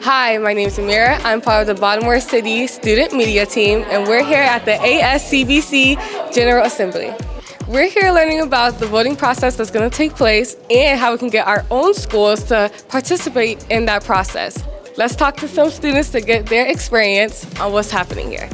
Hi, my name is Amira. I'm part of the Baltimore City Student Media Team, and we're here at the ASCBC General Assembly. We're here learning about the voting process that's going to take place and how we can get our own schools to participate in that process. Let's talk to some students to get their experience on what's happening here.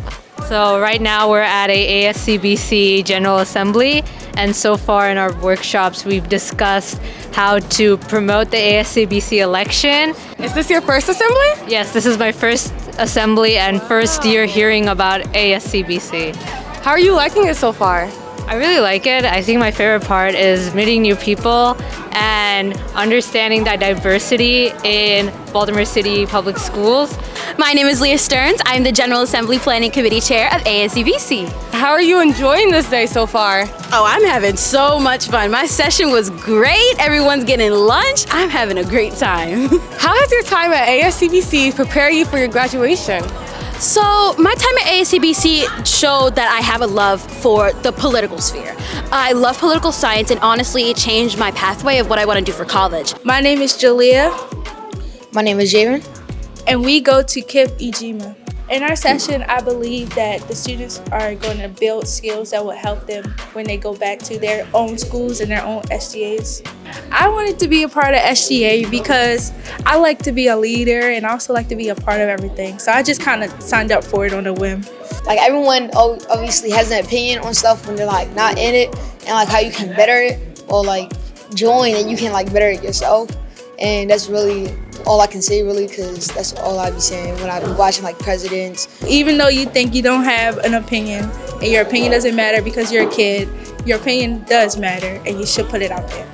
So right now we're at a ASCBC General Assembly, and so far in our workshops we've discussed how to promote the ASCBC election. Is this your first assembly? Yes, this is my first assembly and first year hearing about ASCBC. How are you liking it so far? I really like it. I think my favorite part is meeting new people and understanding that diversity in Baltimore City Public Schools. My name is Leah Stearns. I'm the General Assembly Planning Committee Chair of ASCBC. How are you enjoying this day so far? Oh, I'm having so much fun. My session was great. Everyone's getting lunch. I'm having a great time. How has your time at ASCBC prepared you for your graduation? So my time at ASCBC showed that I have a love for the political sphere. I love political science, and honestly, it changed my pathway of what I want to do for college. My name is Jalea. My name is Jaron. And we go to KIP Ejima. In our session, I believe that the students are going to build skills that will help them when they go back to their own schools and their own SGAs. I wanted to be a part of SGA because I like to be a leader and I also like to be a part of everything. So I just kind of signed up for it on a whim. Like, everyone obviously has an opinion on stuff when they're like not in it, and like how you can better it, or like join and you can like better it yourself. And that's really all I can say, really, because that's all I be saying when I be watching like presidents. Even though you think you don't have an opinion and your opinion doesn't matter because you're a kid, your opinion does matter and you should put it out there.